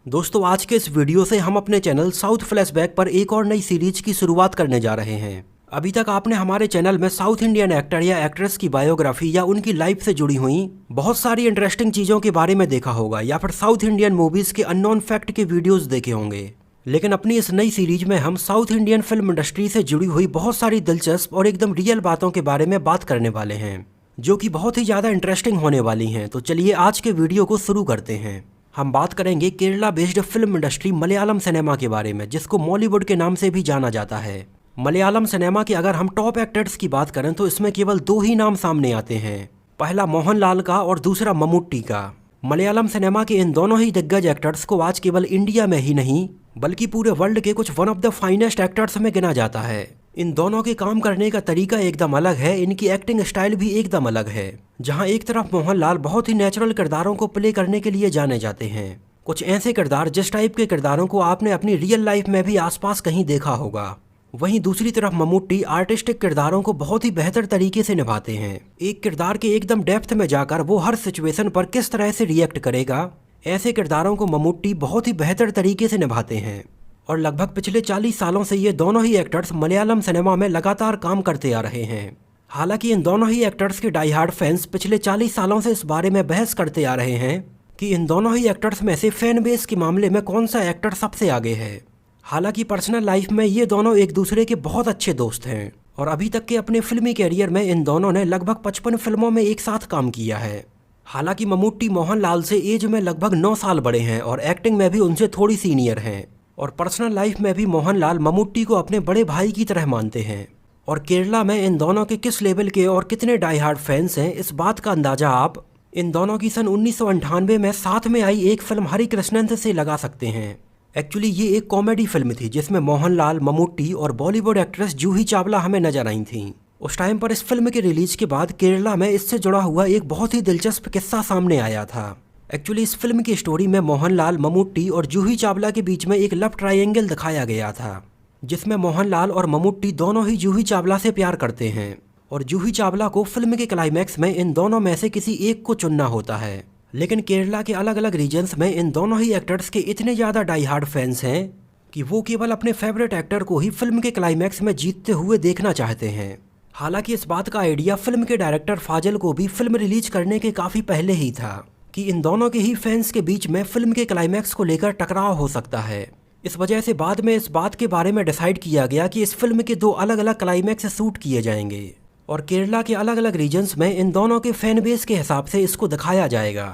दोस्तों आज के इस वीडियो से हम अपने चैनल साउथ फ्लैशबैक पर एक और नई सीरीज की शुरुआत करने जा रहे हैं। अभी तक आपने हमारे चैनल में साउथ इंडियन एक्टर या एक्ट्रेस की बायोग्राफी या उनकी लाइफ से जुड़ी हुई बहुत सारी इंटरेस्टिंग चीज़ों के बारे में देखा होगा या फिर साउथ इंडियन मूवीज़ के अननोन फैक्ट के वीडियोस देखे होंगे। लेकिन अपनी इस नई सीरीज में हम साउथ इंडियन फिल्म इंडस्ट्री से जुड़ी हुई बहुत सारी दिलचस्प और एकदम रियल बातों के बारे में बात करने वाले हैं, जो कि बहुत ही ज़्यादा इंटरेस्टिंग होने वाली हैं। तो चलिए आज के वीडियो को शुरू करते हैं। हम बात करेंगे Kerala based film industry Malayalam cinema के बारे में, जिसको मॉलीवुड के नाम से भी जाना जाता है। मलयालम सिनेमा के अगर हम टॉप एक्टर्स की बात करें तो इसमें केवल दो ही नाम सामने आते हैं, पहला मोहनलाल का और दूसरा मम्मूट्टी का। मलयालम सिनेमा के इन दोनों ही दिग्गज एक्टर्स को आज केवल इंडिया में ही नहीं बल्कि पूरे वर्ल्ड के कुछ one of the finest actors में गिना जाता है। इन दोनों के काम करने का तरीका एकदम अलग है, इनकी एक्टिंग स्टाइल भी एकदम अलग है। जहां एक तरफ मोहनलाल बहुत ही नेचुरल किरदारों को प्ले करने के लिए जाने जाते हैं, कुछ ऐसे किरदार जिस टाइप के किरदारों को आपने अपनी रियल लाइफ में भी आसपास कहीं देखा होगा। वहीं दूसरी तरफ मम्मूट्टी आर्टिस्टिक किरदारों को बहुत ही बेहतर तरीके से निभाते हैं। एक किरदार के एकदम डेप्थ में जाकर वो हर सिचुएशन पर किस तरह से रिएक्ट करेगा, ऐसे किरदारों को मम्मूट्टी बहुत ही बेहतर तरीके से निभाते हैं। और लगभग पिछले 40 सालों से ये दोनों ही एक्टर्स मलयालम सिनेमा में लगातार काम करते आ रहे हैं। हालांकि इन दोनों ही एक्टर्स के डाई हार्ड फैंस पिछले 40 सालों से इस बारे में बहस करते आ रहे हैं कि इन दोनों ही एक्टर्स में से फैन बेस के मामले में कौन सा एक्टर सबसे आगे है। हालांकि पर्सनल लाइफ में ये दोनों एक दूसरे के बहुत अच्छे दोस्त हैं और अभी तक के अपने फिल्मी कैरियर में इन दोनों ने लगभग 55 फिल्मों में एक साथ काम किया है। हालांकि मम्मूट्टी मोहनलाल से एज में लगभग 9 साल बड़े हैं और एक्टिंग में भी उनसे थोड़ी सीनियर हैं। और पर्सनल लाइफ में भी मोहनलाल मम्मूट्टी को अपने बड़े भाई की तरह मानते हैं। और केरला में इन दोनों के किस लेवल के और कितने डाई हार्ड फैंस हैं, इस बात का अंदाजा आप इन दोनों की सन 1998 में साथ में आई एक फिल्म हरि कृष्णन से लगा सकते हैं। एक्चुअली ये एक कॉमेडी फिल्म थी जिसमें मोहनलाल, मम्मूट्टी और बॉलीवुड एक्ट्रेस जूही चावला हमें नजर आई थी। उस टाइम पर इस फिल्म के रिलीज के बाद केरला में इससे जुड़ा हुआ एक बहुत ही दिलचस्प किस्सा सामने आया था। एक्चुअली इस फिल्म की स्टोरी में मोहनलाल, मम्मूट्टी और जूही चावला के बीच में एक लव ट्रायंगल दिखाया गया था, जिसमें मोहनलाल और मम्मूट्टी दोनों ही जूही चावला से प्यार करते हैं और जूही चावला को फिल्म के क्लाइमैक्स में इन दोनों में से किसी एक को चुनना होता है। लेकिन केरला के अलग अलग रीजन्स में इन दोनों ही एक्टर्स के इतने ज़्यादा डाई हार्ड फैंस हैं कि वो केवल अपने फेवरेट एक्टर को ही फिल्म के क्लाइमैक्स में जीतते हुए देखना चाहते हैं। हालांकि इस बात का आइडिया फिल्म के डायरेक्टर फाजिल को भी फिल्म रिलीज करने के काफ़ी पहले ही था कि इन दोनों के ही फैंस के बीच में फिल्म के क्लाइमैक्स को लेकर टकराव हो सकता है। इस वजह से बाद में इस बात के बारे में डिसाइड किया गया कि इस फिल्म के दो अलग अलग क्लाइमैक्स शूट किए जाएंगे और केरला के अलग अलग रीजन्स में इन दोनों के फैन बेस के हिसाब से इसको दिखाया जाएगा।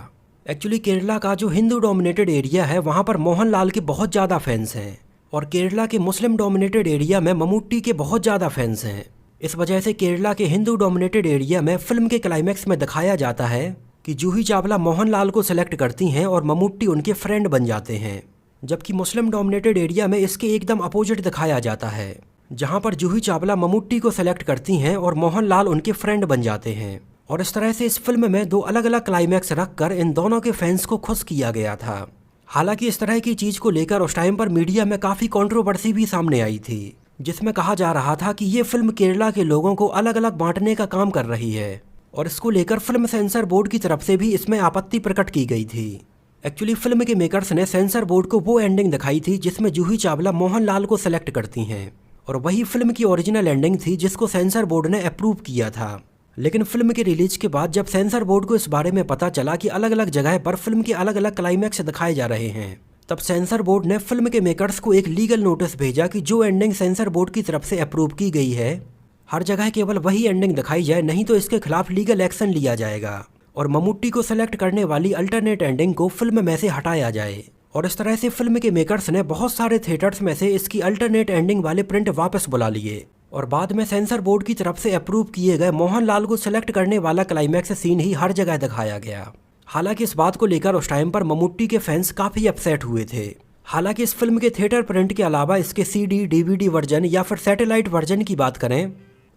एक्चुअली केरला का जो हिंदू डोमिनेटेड एरिया है वहाँ पर मोहनलाल के बहुत ज़्यादा फैंस हैं और केरला के मुस्लिम डोमिनेटेड एरिया में मम्मूट्टी के बहुत ज़्यादा फैंस हैं। इस वजह से केरला के हिंदू डोमिनेटेड एरिया में फिल्म के क्लाइमैक्स में दिखाया जाता है कि जूही चावला मोहनलाल को सेलेक्ट करती हैं और मम्मूट्टी उनके फ्रेंड बन जाते हैं, जबकि मुस्लिम डोमिनेटेड एरिया में इसके एकदम अपोजिट दिखाया जाता है, जहां पर जूही चावला मम्मूट्टी को सेलेक्ट करती हैं और मोहनलाल उनके फ्रेंड बन जाते हैं। और इस तरह से इस फिल्म में दो अलग अलग क्लाइमैक्स रखकर इन दोनों के फैंस को खुश किया गया था। हालांकि इस तरह की चीज़ को लेकर उस टाइम पर मीडिया में काफ़ी कंट्रोवर्सी भी सामने आई थी, जिसमें कहा जा रहा था कि ये फिल्म केरला के लोगों को अलग अलग बांटने का काम कर रही है और इसको लेकर फिल्म सेंसर बोर्ड की तरफ से भी इसमें आपत्ति प्रकट की गई थी। एक्चुअली फिल्म के मेकर्स ने सेंसर बोर्ड को वो एंडिंग दिखाई थी जिसमें जूही चावला मोहनलाल को सेलेक्ट करती हैं और वही फिल्म की ओरिजिनल एंडिंग थी जिसको सेंसर बोर्ड ने अप्रूव किया था। लेकिन फिल्म के रिलीज के बाद जब सेंसर बोर्ड को इस बारे में पता चला कि अलग अलग जगह पर फिल्म के अलग अलग क्लाइमैक्स दिखाए जा रहे हैं, तब सेंसर बोर्ड ने फिल्म के मेकर्स को एक लीगल नोटिस भेजा कि जो एंडिंग सेंसर बोर्ड की तरफ से अप्रूव की गई है हर जगह केवल वही एंडिंग दिखाई जाए, नहीं तो इसके खिलाफ लीगल एक्शन लिया जाएगा और मम्मूट्टी को सेलेक्ट करने वाली अल्टरनेट एंडिंग को फिल्म में से हटाया जाए। और इस तरह से फिल्म के मेकर्स ने बहुत सारे थिएटर्स में से इसकी अल्टरनेट एंडिंग वाले प्रिंट वापस बुला लिए और बाद में सेंसर बोर्ड की तरफ से अप्रूव किए गए मोहनलाल को सेलेक्ट करने वाला क्लाइमैक्स सीन ही हर जगह दिखाया गया। हालांकि इस बात को लेकर उस टाइम पर मम्मूट्टी के फैंस काफ़ी अपसेट हुए थे। हालांकि इस फिल्म के थिएटर प्रिंट के अलावा इसके CD, DVD वर्जन या फिर सैटेलाइट वर्जन की बात करें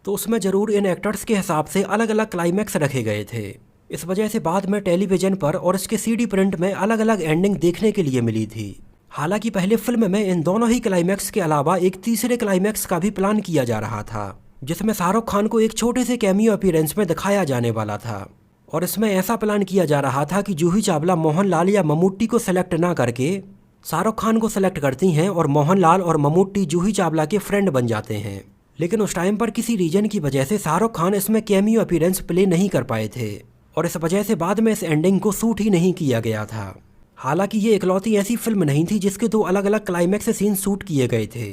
तो उसमें ज़रूर इन एक्टर्स के हिसाब से अलग अलग क्लाइमैक्स रखे गए थे। इस वजह से बाद में टेलीविज़न पर और इसके CD प्रिंट में अलग अलग एंडिंग देखने के लिए मिली थी। हालांकि पहले फिल्म में इन दोनों ही क्लाइमैक्स के अलावा एक तीसरे क्लाइमैक्स का भी प्लान किया जा रहा था, जिसमें शाहरुख खान को एक छोटे से कैमियो अपीयरेंस में दिखाया जाने वाला था। और इसमें ऐसा प्लान किया जा रहा था कि जूही चावला मोहनलाल या मम्मूट्टी को सेलेक्ट ना करके शाहरुख खान को सेलेक्ट करती हैं और मोहनलाल और मम्मूटी जूही चावला के फ्रेंड बन जाते हैं। लेकिन उस टाइम पर किसी रीजन की वजह से शाहरुख खान इसमें कैमियो अपीयरेंस प्ले नहीं कर पाए थे और इस वजह से बाद में इस एंडिंग को शूट ही नहीं किया गया था। हालांकि ये इकलौती ऐसी फिल्म नहीं थी जिसके 2 अलग अलग क्लाइमैक्स सीन शूट किए गए थे।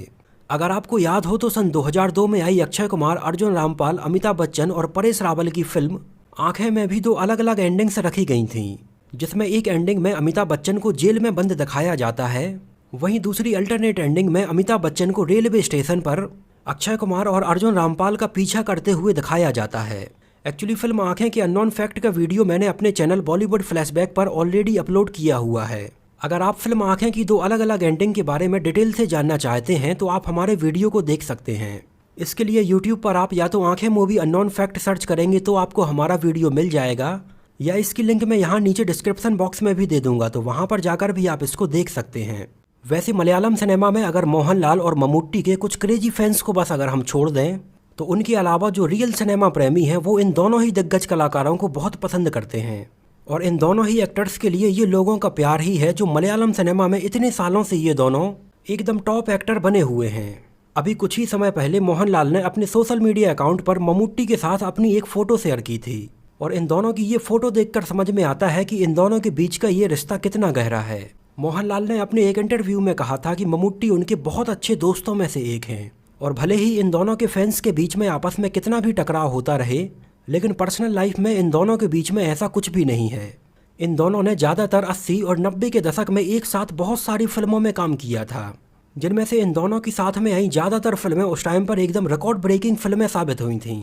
अगर आपको याद हो तो सन 2002 में आई अक्षय कुमार, अर्जुन रामपाल, अमिताभ बच्चन और परेश रावल की फिल्म आंखें में भी 2 अलग अलग एंडिंग्स रखी गई थीं, जिसमें एक एंडिंग में अमिताभ बच्चन को जेल में बंद दिखाया जाता है, वहीं दूसरी अल्टरनेट एंडिंग में अमिताभ बच्चन को रेलवे स्टेशन पर अक्षय कुमार और अर्जुन रामपाल का पीछा करते हुए दिखाया जाता है। एक्चुअली फिल्म आंखें के अननोन फैक्ट का वीडियो मैंने अपने चैनल बॉलीवुड फ्लैशबैक पर ऑलरेडी अपलोड किया हुआ है। अगर आप फिल्म आंखें की 2 अलग अलग एंडिंग के बारे में डिटेल से जानना चाहते हैं तो आप हमारे वीडियो को देख सकते हैं। इसके लिए यूट्यूब पर आप या तो आंखें मूवी अननोन फैक्ट सर्च करेंगे तो आपको हमारा वीडियो मिल जाएगा, या इसकी लिंक मैं यहाँ नीचे डिस्क्रिप्शन बॉक्स में भी दे दूंगा, तो वहाँ पर जाकर भी आप इसको देख सकते हैं। वैसे मलयालम सिनेमा में अगर मोहनलाल और मम्मूटी के कुछ क्रेजी फैंस को बस अगर हम छोड़ दें तो उनके अलावा जो रियल सिनेमा प्रेमी हैं वो इन दोनों ही दिग्गज कलाकारों को बहुत पसंद करते हैं और इन दोनों ही एक्टर्स के लिए ये लोगों का प्यार ही है जो मलयालम सिनेमा में इतने सालों से ये दोनों एकदम टॉप एक्टर बने हुए हैं। अभी कुछ ही समय पहले मोहनलाल ने अपने सोशल मीडिया अकाउंट पर मम्मूटी के साथ अपनी एक फ़ोटो शेयर की थी और इन दोनों की ये फ़ोटो देखकर समझ में आता है कि इन दोनों के बीच का ये रिश्ता कितना गहरा है। मोहनलाल ने अपने एक इंटरव्यू में कहा था कि मम्मूटी उनके बहुत अच्छे दोस्तों में से एक हैं और भले ही इन दोनों के फैंस के बीच में आपस में कितना भी टकराव होता रहे, लेकिन पर्सनल लाइफ में इन दोनों के बीच में ऐसा कुछ भी नहीं है। इन दोनों ने ज़्यादातर 80 और 90 के दशक में एक साथ बहुत सारी फिल्मों में काम किया था, जिनमें से इन दोनों की साथ में आई ज़्यादातर फिल्में उस टाइम पर एकदम रिकॉर्ड ब्रेकिंग फिल्में साबित हुई थीं।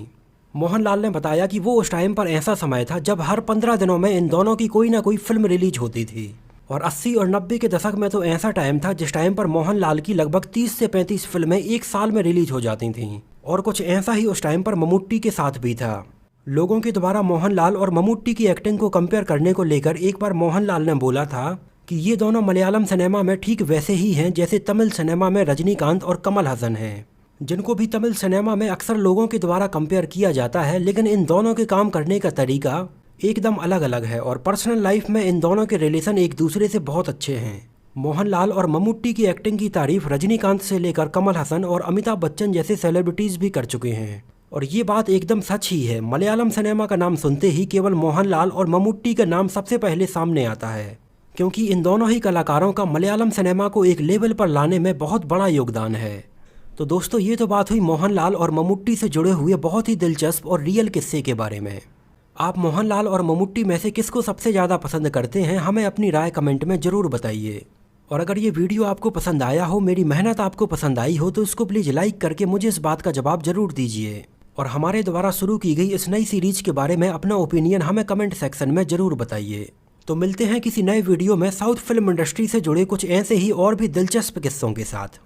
मोहनलाल ने बताया कि वो उस टाइम पर ऐसा समय था जब हर 15 दिनों में इन दोनों की कोई ना कोई फिल्म रिलीज होती थी और 80 और 90 के दशक में तो ऐसा टाइम था जिस टाइम पर मोहनलाल की लगभग 30 से 35 फिल्में एक साल में रिलीज हो जाती थीं और कुछ ऐसा ही उस टाइम पर मम्मूटी के साथ भी था। लोगों के द्वारा मोहनलाल और मम्मूटी की एक्टिंग को कंपेयर करने को लेकर एक बार मोहनलाल ने बोला था कि ये दोनों मलयालम सिनेमा में ठीक वैसे ही हैं जैसे तमिल सिनेमा में रजनीकांत और कमल हसन हैं, जिनको भी तमिल सिनेमा में अक्सर लोगों के द्वारा कंपेयर किया जाता है, लेकिन इन दोनों के काम करने का तरीका एकदम अलग अलग है और पर्सनल लाइफ में इन दोनों के रिलेशन एक दूसरे से बहुत अच्छे हैं। मोहनलाल और मम्मूटी की एक्टिंग की तारीफ रजनीकांत से लेकर कमल हसन और अमिताभ बच्चन जैसे सेलिब्रिटीज भी कर चुके हैं और ये बात एकदम सच ही है। मलयालम सिनेमा का नाम सुनते ही केवल मोहनलाल और मम्मूटी का नाम सबसे पहले सामने आता है, क्योंकि इन दोनों ही कलाकारों का मलयालम सिनेमा को एक लेवल पर लाने में बहुत बड़ा योगदान है। तो दोस्तों, ये तो बात हुई मोहनलाल और मम्मूटी से जुड़े हुए बहुत ही दिलचस्प और रियल किस्से के बारे में। आप मोहनलाल और मम्मूटी में से किसको सबसे ज़्यादा पसंद करते हैं, हमें अपनी राय कमेंट में ज़रूर बताइए। और अगर ये वीडियो आपको पसंद आया हो, मेरी मेहनत आपको पसंद आई हो, तो इसको प्लीज़ लाइक करके मुझे इस बात का जवाब ज़रूर दीजिए और हमारे द्वारा शुरू की गई इस नई सीरीज के बारे में अपना ओपिनियन हमें कमेंट सेक्शन में ज़रूर बताइए। तो मिलते हैं किसी नए वीडियो में साउथ फिल्म इंडस्ट्री से जुड़े कुछ ऐसे ही और भी दिलचस्प किस्सों के साथ।